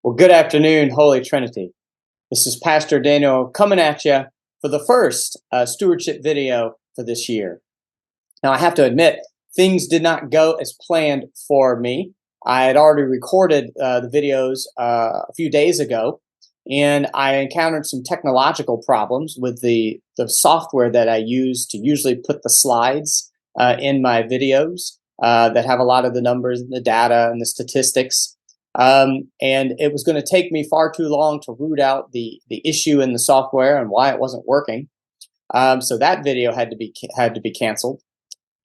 Well, good afternoon, Holy Trinity. This is Pastor Daniel coming at you for the first stewardship video for this year. Now, I have to admit, things did not go as planned for me. I had already recorded the videos a few days ago, and I encountered some technological problems with the software that I use to usually put the slides in my videos that have a lot of the numbers and the data and the statistics. And it was going to take me far too long to root out the issue in the software and why it wasn't working. So that video had to be canceled.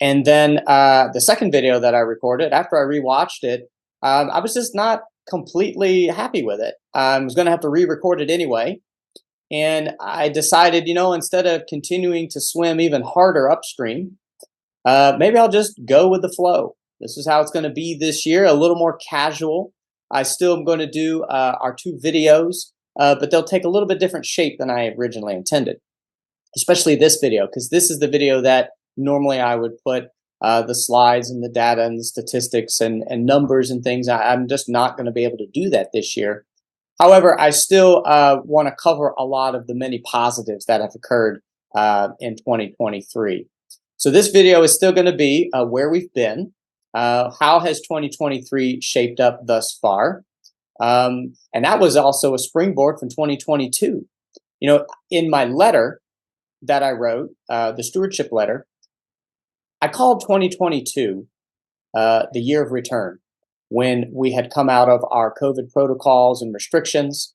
And then the second video that I recorded, after I rewatched it, I was just not completely happy with it. I was going to have to re-record it anyway. And I decided, instead of continuing to swim even harder upstream, maybe I'll just go with the flow. This is how it's going to be this year, a little more casual. I still am going to do our two videos, but they'll take a little bit different shape than I originally intended, especially this video, because this is the video that normally I would put the slides and the data and the statistics and numbers and things. I'm just not going to be able to do that this year. However, I still want to cover a lot of the many positives that have occurred in 2023. So this video is still going to be where we've been. How has 2023 shaped up thus far? And that was also a springboard from 2022. In my letter that I wrote, the stewardship letter, I called 2022 the year of return, when we had come out of our COVID protocols and restrictions.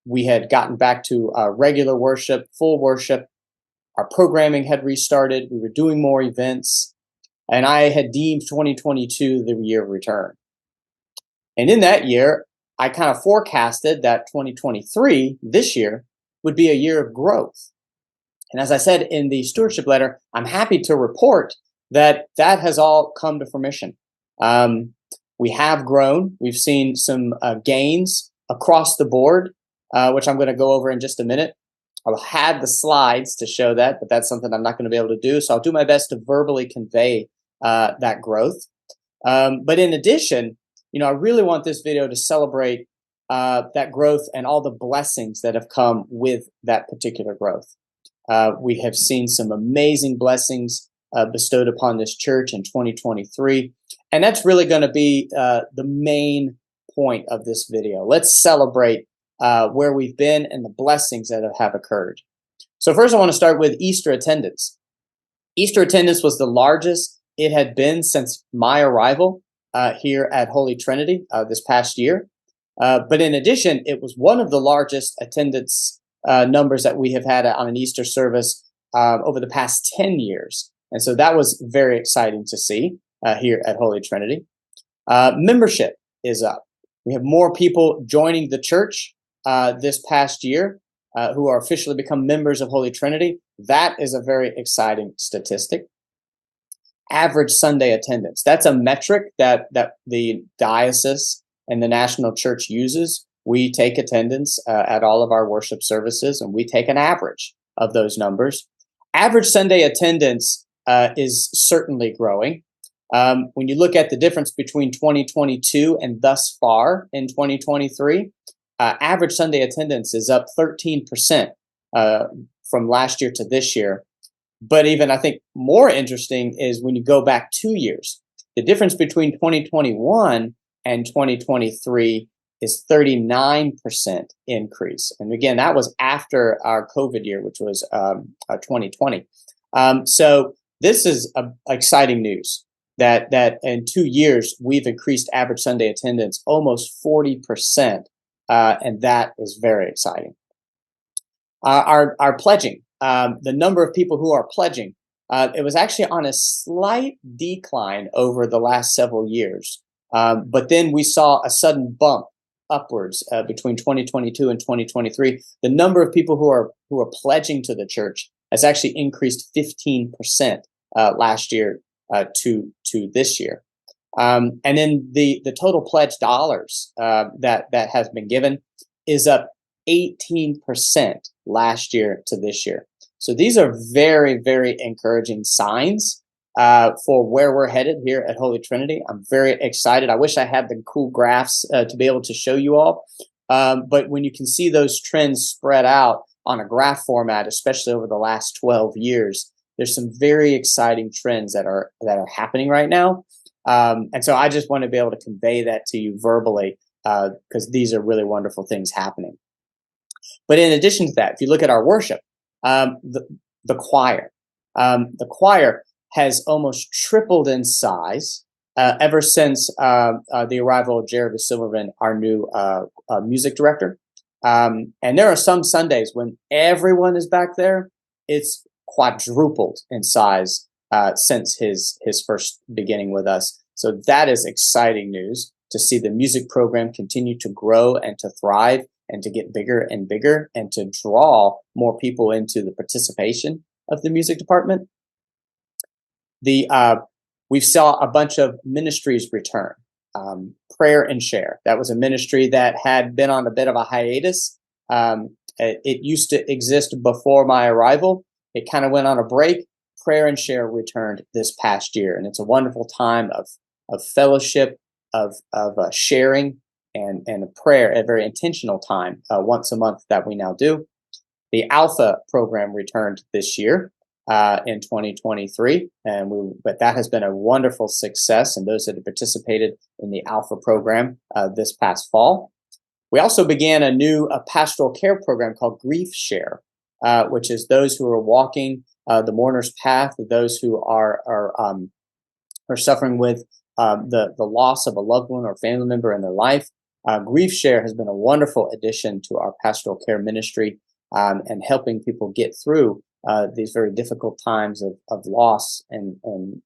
We had gotten back to regular worship, full worship. Our programming had restarted. We were doing more events. And I had deemed 2022 the year of return. And in that year, I kind of forecasted that 2023, this year, would be a year of growth. And as I said in the stewardship letter, I'm happy to report that has all come to fruition. We have grown. We've seen some gains across the board, which I'm going to go over in just a minute. I'll have the slides to show that, but that's something I'm not going to be able to do. So I'll do my best to verbally convey that growth. But in addition, I really want this video to celebrate that growth and all the blessings that have come with that particular growth. We have seen some amazing blessings bestowed upon this church in 2023. And that's really going to be the main point of this video. Let's celebrate where we've been and the blessings that have occurred. So first, I want to start with Easter attendance. Easter attendance was the largest it had been since my arrival here at Holy Trinity this past year. But in addition, it was one of the largest attendance numbers that we have had on an Easter service over the past 10 years. And so that was very exciting to see here at Holy Trinity. Membership is up. We have more people joining the church this past year who are officially become members of Holy Trinity. That is a very exciting statistic. Average Sunday attendance. That's a metric that the diocese and the national church uses. We take attendance at all of our worship services, and we take an average of those numbers. Average Sunday attendance is certainly growing. When you look at the difference between 2022 and thus far in 2023, average Sunday attendance is up 13% from last year to this year. But even I think more interesting is when you go back 2 years, the difference between 2021 and 2023 is 39% increase. And again, that was after our COVID year, which was 2020. So this is exciting news that in 2 years, we've increased average Sunday attendance almost 40%. And that is very exciting. Our pledging. The number of people who are pledging, it was actually on a slight decline over the last several years. But then we saw a sudden bump upwards between 2022 and 2023. The number of people who are pledging to the church has actually increased 15% last year to this year. And then the total pledge dollars that has been given is up 18% last year to this year. So these are very, very encouraging signs for where we're headed here at Holy Trinity. I'm very excited. I wish I had the cool graphs to be able to show you all. But when you can see those trends spread out on a graph format, especially over the last 12 years, there's some very exciting trends that are happening right now. And so I just want to be able to convey that to you verbally, because these are really wonderful things happening. But in addition to that, if you look at our worship, the choir, the choir has almost tripled in size ever since the arrival of Jared Silverman, our new music director. And there are some Sundays when everyone is back there. It's quadrupled in size since his first beginning with us. So that is exciting news to see the music program continue to grow and to thrive and to get bigger and bigger and to draw more people into the participation of the music department. We saw a bunch of ministries return. Prayer and Share. That was a ministry that had been on a bit of a hiatus. It used to exist before my arrival. It kind of went on a break. Prayer and Share returned this past year, and it's a wonderful time of fellowship, of sharing, and a prayer, a very intentional time once a month that we now do. The Alpha program returned this year in 2023, but that has been a wonderful success, and those that have participated in the Alpha program this past fall. We also began a new pastoral care program called Grief Share, which is those who are walking the mourner's path, those who are suffering with the loss of a loved one or family member in their life. Grief Share has been a wonderful addition to our pastoral care ministry and helping people get through these very difficult times of loss and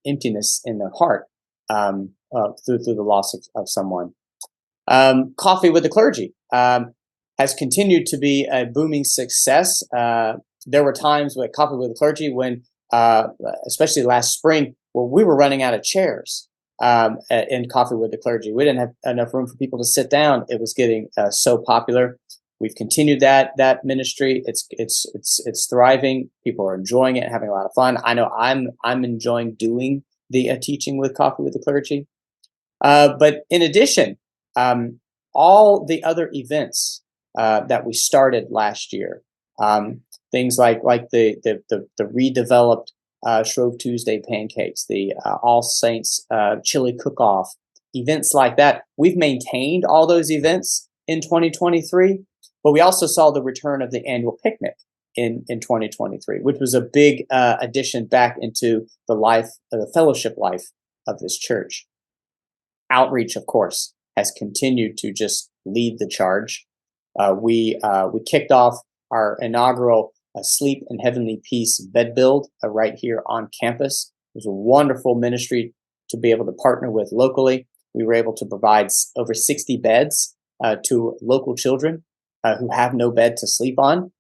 emptiness in their heart through the loss of someone. Coffee with the Clergy has continued to be a booming success. There were times with Coffee with the Clergy when, especially last spring, where we were running out of chairs in Coffee with the Clergy. We didn't have enough room for people to sit down. It was getting so popular. We've continued that ministry. It's thriving. People are enjoying it, having a lot of fun. I know I'm enjoying doing the teaching with Coffee with the Clergy. But in addition, all the other events that we started last year, things like the redeveloped Shrove Tuesday pancakes, the All Saints chili cook-off, events like that. We've maintained all those events in 2023, but we also saw the return of the annual picnic in 2023, which was a big addition back into the fellowship life of this church. Outreach, of course, has continued to just lead the charge. We kicked off our inaugural Sleep in Heavenly Peace bed build right here on campus. It was a wonderful ministry to be able to partner with locally. We were able to provide over 60 beds to local children who have no bed to sleep on.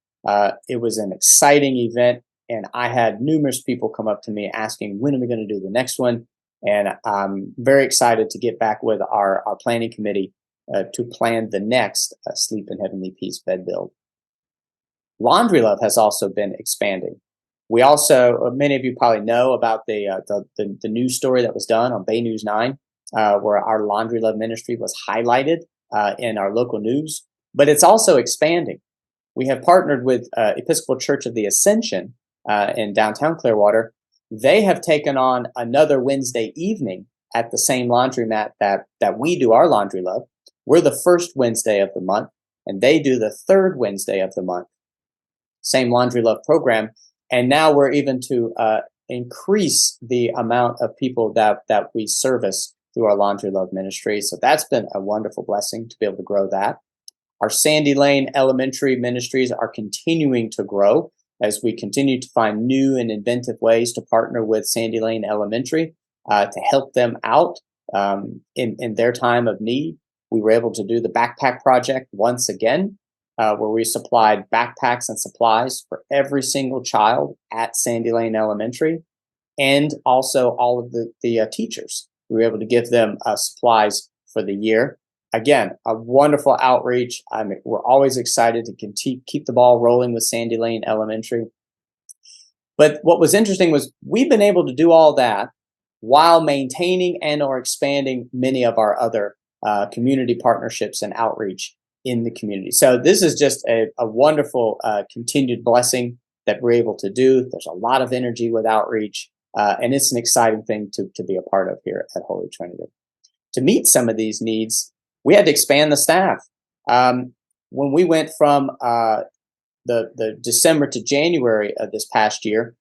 It was an exciting event, and I had numerous people come up to me asking, when are we going to do the next one? And I'm very excited to get back with our planning committee to plan the next Sleep in Heavenly Peace bed build. Laundry Love has also been expanding. We also, many of you probably know about the news story that was done on Bay News 9, where our Laundry Love ministry was highlighted in our local news, but it's also expanding. We have partnered with Episcopal Church of the Ascension in downtown Clearwater. They have taken on another Wednesday evening at the same laundromat that we do our Laundry Love. We're the first Wednesday of the month, and they do the third Wednesday of the month. Same Laundry Love program. And now we're even to increase the amount of people that we service through our Laundry Love ministry. So that's been a wonderful blessing to be able to grow that. Our Sandy Lane Elementary ministries are continuing to grow as we continue to find new and inventive ways to partner with Sandy Lane Elementary to help them out in their time of need. We were able to do the backpack project once again, where we supplied backpacks and supplies for every single child at Sandy Lane Elementary, and also all of the teachers. We were able to give them supplies for the year. Again, a wonderful outreach. We're always excited to keep the ball rolling with Sandy Lane Elementary. But what was interesting was we've been able to do all that while maintaining and or expanding many of our other community partnerships and outreach in the community. So this is just a wonderful continued blessing that we're able to do. There's a lot of energy with outreach, and it's an exciting thing to be a part of here at Holy Trinity. To meet some of these needs, we had to expand the staff. When we went from the December to January of this past year,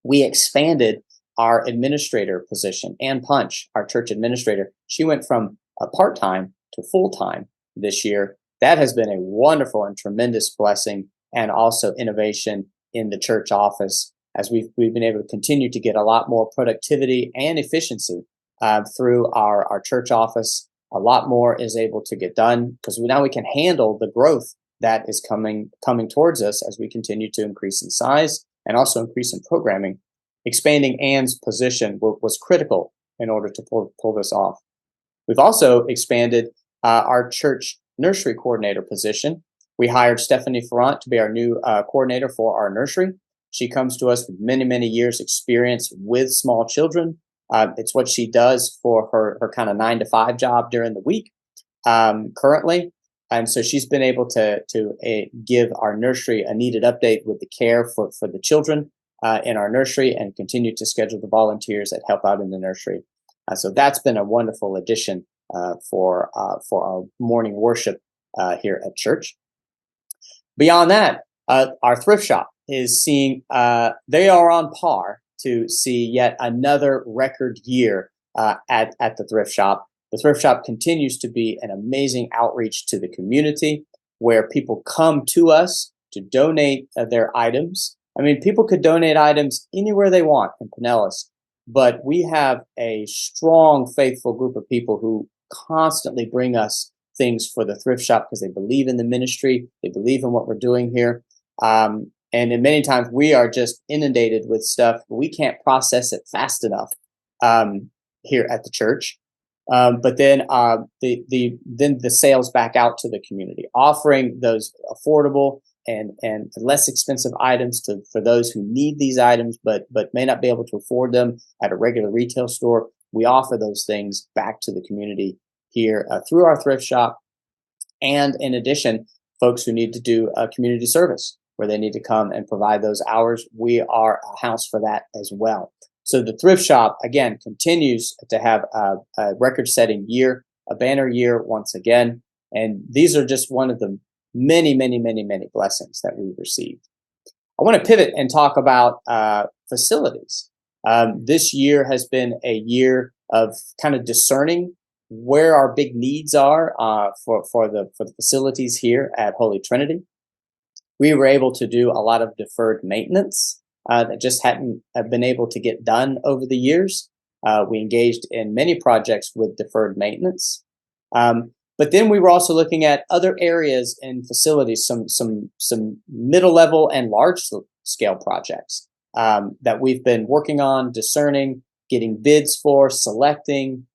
we expanded our administrator position. Ann Punch, our church administrator, she went from a part-time to full-time this year. That has been a wonderful and tremendous blessing, and also innovation in the church office, as we've been able to continue to get a lot more productivity and efficiency through our church office. A lot more is able to get done because now we can handle the growth that is coming towards us as we continue to increase in size and also increase in programming. Expanding Ann's position was critical in order to pull this off. We've also expanded our church nursery coordinator position. We hired Stephanie Ferrant to be our new coordinator for our nursery. She comes to us with many, many years experience with small children. It's what she does for her kind of 9-to-5 job during the week currently. And so she's been able to give our nursery a needed update with the care for the children in our nursery, and continue to schedule the volunteers that help out in the nursery. So that's been a wonderful addition for our morning worship here at church. Beyond that, our thrift shop is seeing, they are on par to see yet another record year at the thrift shop. The thrift shop continues to be an amazing outreach to the community, where people come to us to donate their items. I mean, people could donate items anywhere they want in Pinellas, but we have a strong, faithful group of people who constantly bring us things for the thrift shop because they believe in the ministry, they believe in what we're doing here. And in many times we are just inundated with stuff. We can't process it fast enough here at the church. But then the sales back out to the community, offering those affordable and less expensive items for those who need these items but may not be able to afford them at a regular retail store. We offer those things back to the community here through our thrift shop. And in addition, folks who need to do a community service where they need to come and provide those hours, we are a house for that as well. So the thrift shop, again, continues to have a record-setting year, a banner year once again. And these are just one of the many, many, many, many blessings that we've received. I want to pivot and talk about facilities. This year has been a year of kind of discerning where our big needs are for the facilities here at Holy Trinity. We were able to do a lot of deferred maintenance that just hadn't been able to get done over the years. We engaged in many projects with deferred maintenance. But then we were also looking at other areas in facilities, some middle level and large scale projects that we've been working on, discerning, getting bids for, selecting,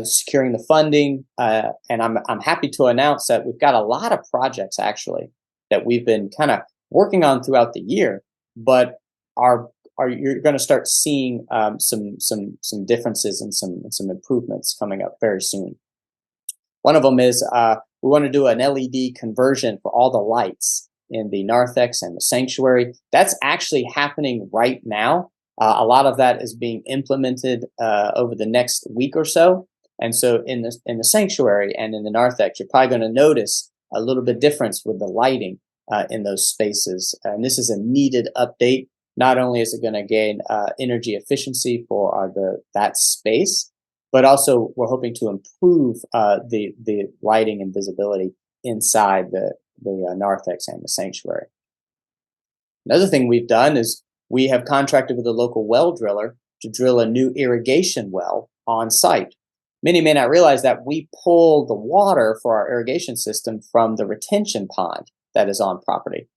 securing the funding. And I'm happy to announce that we've got a lot of projects actually that we've been kind of working on throughout the year, but you're going to start seeing some differences and some improvements coming up very soon. One of them is we want to do an LED conversion for all the lights in the narthex and the sanctuary. That's actually happening right now. A lot of that is being implemented over the next week or so. And so in the sanctuary and in the narthex, you're probably going to notice a little bit difference with the lighting in those spaces. And this is a needed update. Not only is it going to gain energy efficiency for that space, but also we're hoping to improve the lighting and visibility inside the narthex and the sanctuary. Another thing we've done is we have contracted with a local well driller to drill a new irrigation well on site. Many may not realize that we pull the water for our irrigation system from the retention pond that is on property.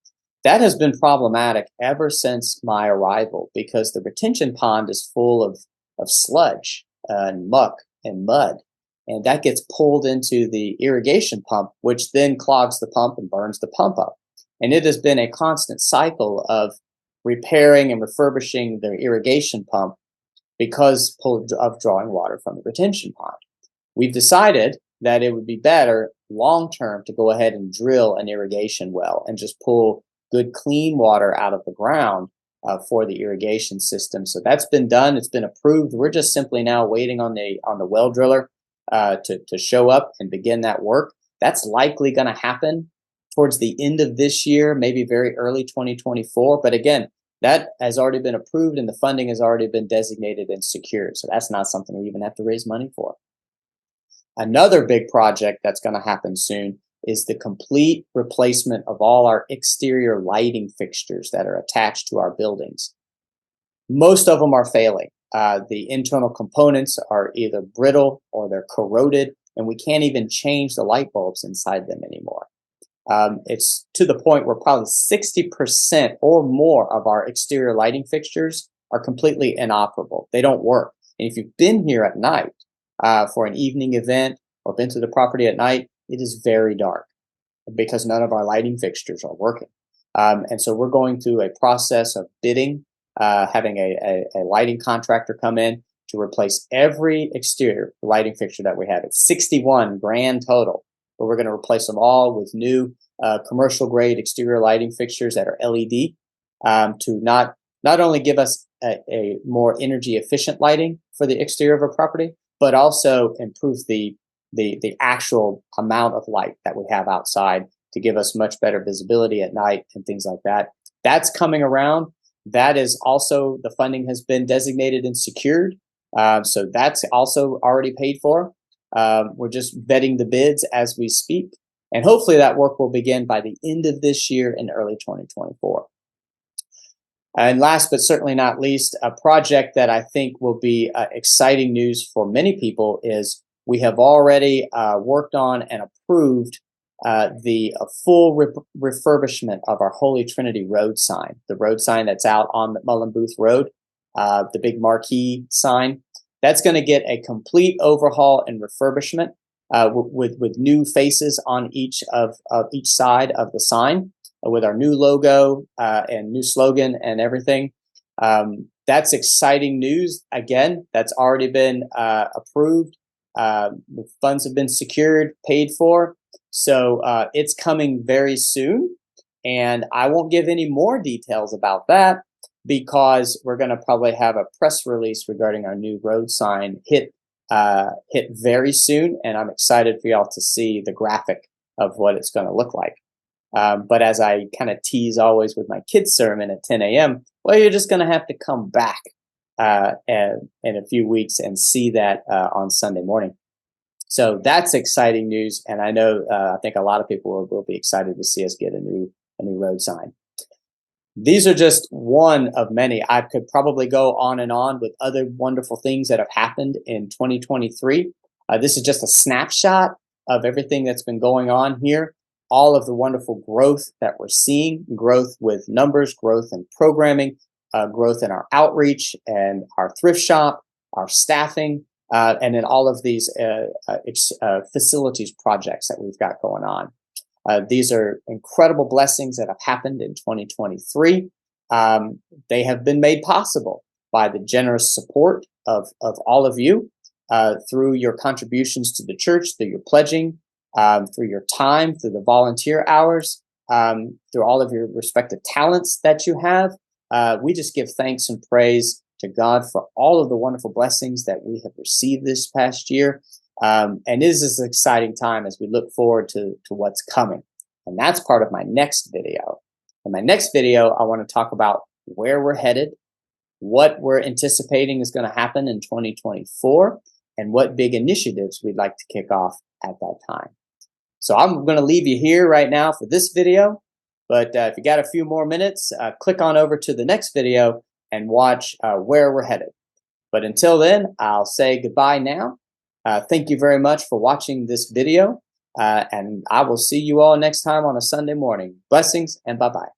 That has been problematic ever since my arrival because the retention pond is full of sludge and muck and mud, and that gets pulled into the irrigation pump, which then clogs the pump and burns the pump up. And it has been a constant cycle of repairing and refurbishing the irrigation pump because of drawing water from the retention pond. We've decided that it would be better long-term to go ahead and drill an irrigation well and just pull good clean water out of the ground for the irrigation system. So that's been done. It's been approved. We're just simply now waiting on the well driller to show up and begin that work. That's likely going to happen towards the end of this year, maybe very early 2024. But again, that has already been approved and the funding has already been designated and secured. So that's not something we even have to raise money for. Another big project that's going to happen soon is the complete replacement of all our exterior lighting fixtures that are attached to our buildings. Most of them are failing. The internal components are either brittle or they're corroded, and we can't even change the light bulbs inside them anymore. It's to the point where probably 60% or more of our exterior lighting fixtures are completely inoperable. They don't work. And if you've been here at night for an evening event or been to the property at night, it is very dark because none of our lighting fixtures are working. And so we're going through a process of bidding, having a lighting contractor come in to replace every exterior lighting fixture that we have. It's 61 grand total, but we're going to replace them all with new commercial grade exterior lighting fixtures that are LED to not only give us a more energy efficient lighting for the exterior of a property, but also improve the actual amount of light that we have outside to give us much better visibility at night and things like that. That's coming around. That is also, the funding has been designated and secured. So that's also already paid for. We're just vetting the bids as we speak. And hopefully that work will begin by the end of this year and early 2024. And last but certainly not least, a project that I think will be exciting news for many people is we have already worked on and approved the full refurbishment of our Holy Trinity road sign, the road sign that's out on McMullen Booth Road, the big marquee sign. That's going to get a complete overhaul and refurbishment with new faces on each side of the sign, with our new logo and new slogan and everything. That's exciting news. Again, that's already been approved. The funds have been secured, paid for. So it's coming very soon. And I won't give any more details about that because we're going to probably have a press release regarding our new road sign hit very soon. And I'm excited for y'all to see the graphic of what it's going to look like. But as I kind of tease always with my kids' sermon at 10 a.m., well, you're just going to have to come back in a few weeks and see that on Sunday morning. So that's exciting news. And I know, I think a lot of people will be excited to see us get a new road sign. These are just one of many. I could probably go on and on with other wonderful things that have happened in 2023. This is just a snapshot of everything that's been going on here. All of the wonderful growth that we're seeing, growth with numbers, growth in programming, growth in our outreach and our thrift shop, our staffing, and in all of these facilities projects that we've got going on. These are incredible blessings that have happened in 2023. They have been made possible by the generous support of all of you through your contributions to the church, through your pledging, through your time, through the volunteer hours, through all of your respective talents that you have. We just give thanks and praise to God for all of the wonderful blessings that we have received this past year. And this is an exciting time as we look forward to what's coming. And that's part of my next video. In my next video, I want to talk about where we're headed, what we're anticipating is going to happen in 2024, and what big initiatives we'd like to kick off at that time. So I'm going to leave you here right now for this video. But if you got a few more minutes, click on over to the next video and watch where we're headed. But until then, I'll say goodbye now. Thank you very much for watching this video. And I will see you all next time on a Sunday morning. Blessings and bye-bye.